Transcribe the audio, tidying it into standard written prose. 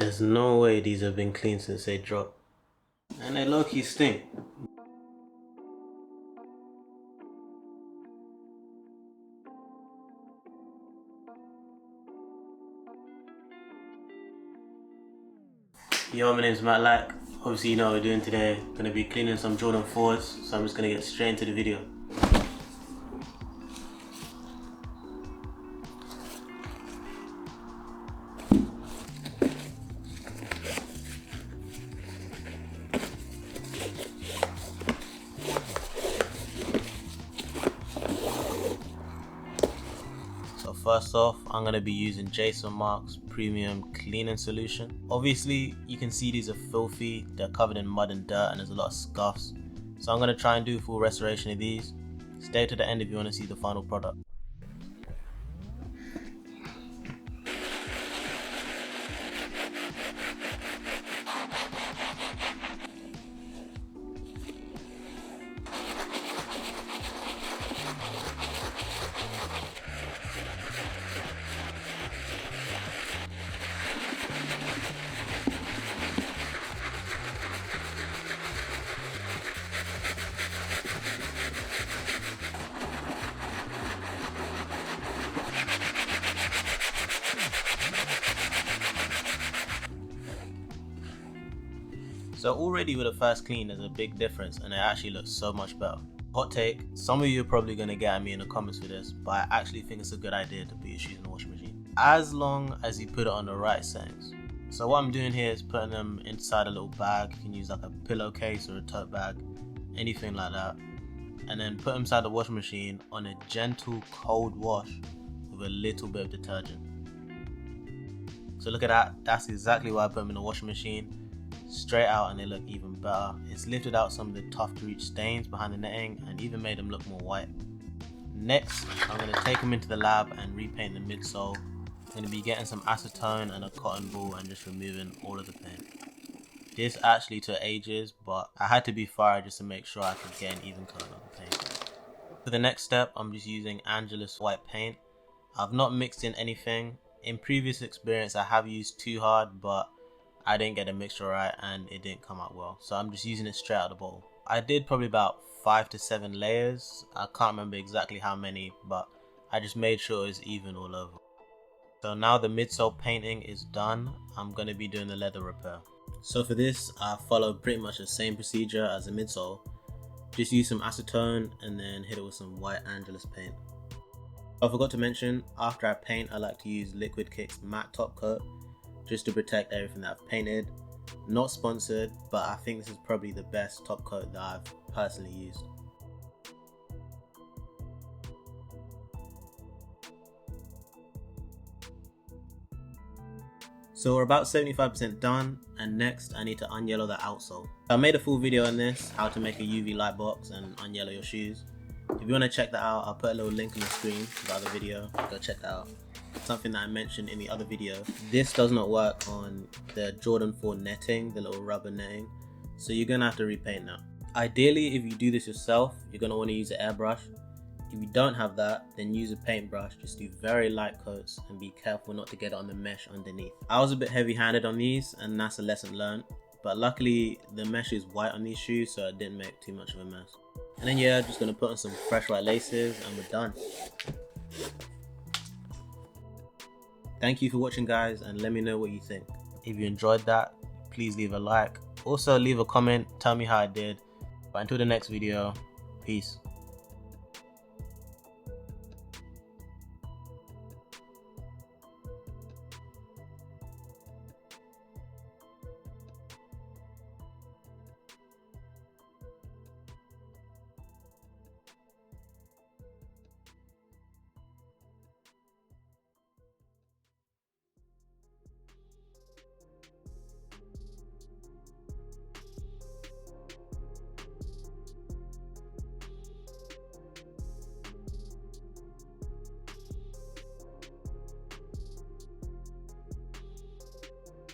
There's no way these have been cleaned since they dropped. And they low-key stink. Yo, my name's Markk. Obviously you know what we're doing today. Gonna be cleaning some Jordan 4s, so I'm just gonna get straight into the video. So first off, I'm going to be using Markk's premium cleaning solution. Obviously you can see these are filthy, they're covered in mud and dirt and there's a lot of scuffs. So I'm going to try and do a full restoration of these. Stay to the end if you want to see the final product. So already with the first clean there's a big difference and it actually looks so much better. Hot take, some of you are probably going to get at me in the comments for this, but I actually think it's a good idea to put your shoes in the washing machine, as long as you put it on the right settings. So what I'm doing here is putting them inside a little bag. You can use like a pillowcase or a tote bag, anything like that, and then put them inside the washing machine on a gentle cold wash with a little bit of detergent. So look at that, that's exactly why I put them in the washing machine. Straight out and they look even better. It's lifted out some of the tough to reach stains behind the netting and even made them look more white. Next, I'm going to take them into the lab and repaint the midsole. I'm going to be getting some acetone and a cotton ball and just removing all of the paint. This actually took ages, but I had to be thorough just to make sure I could get an even coat of the paint. For the next step, I'm just using Angelus white paint. I've not mixed in anything. In previous experience I have used Too Hard, but I didn't get the mixture right and it didn't come out well, so I'm just using it straight out of the bowl. I did probably about 5 to 7 layers. I can't remember exactly how many, but I just made sure it was even all over. So now the midsole painting is done, I'm going to be doing the leather repair. So for this I followed pretty much the same procedure as the midsole. Just use some acetone and then hit it with some white Angelus paint. I forgot to mention, after I paint I like to use liquid Kickz matte top coat, just to protect everything that I've painted. Not sponsored, but I think this is probably the best top coat that I've personally used. So we're about 75% done, and next I need to unyellow the outsole. I made a full video on this, how to make a UV light box and unyellow your shoes. If you want to check that out, I'll put a little link on the screen to the other video, go check that out. Something that I mentioned in the other video, this does not work on the Jordan 4 netting, the little rubber netting, so you're gonna have to repaint that. Ideally, if you do this yourself, you're gonna want to use an airbrush. If you don't have that, then use a paintbrush. Just do very light coats and be careful not to get it on the mesh underneath. I was a bit heavy-handed on these and that's a lesson learned, but luckily the mesh is white on these shoes, so it didn't make too much of a mess. And then yeah, just gonna put on some fresh white laces and we're done. Thank you for watching guys, and let me know what you think. If you enjoyed that, please leave a like. Also leave a comment, tell me how I did. But until the next video, peace.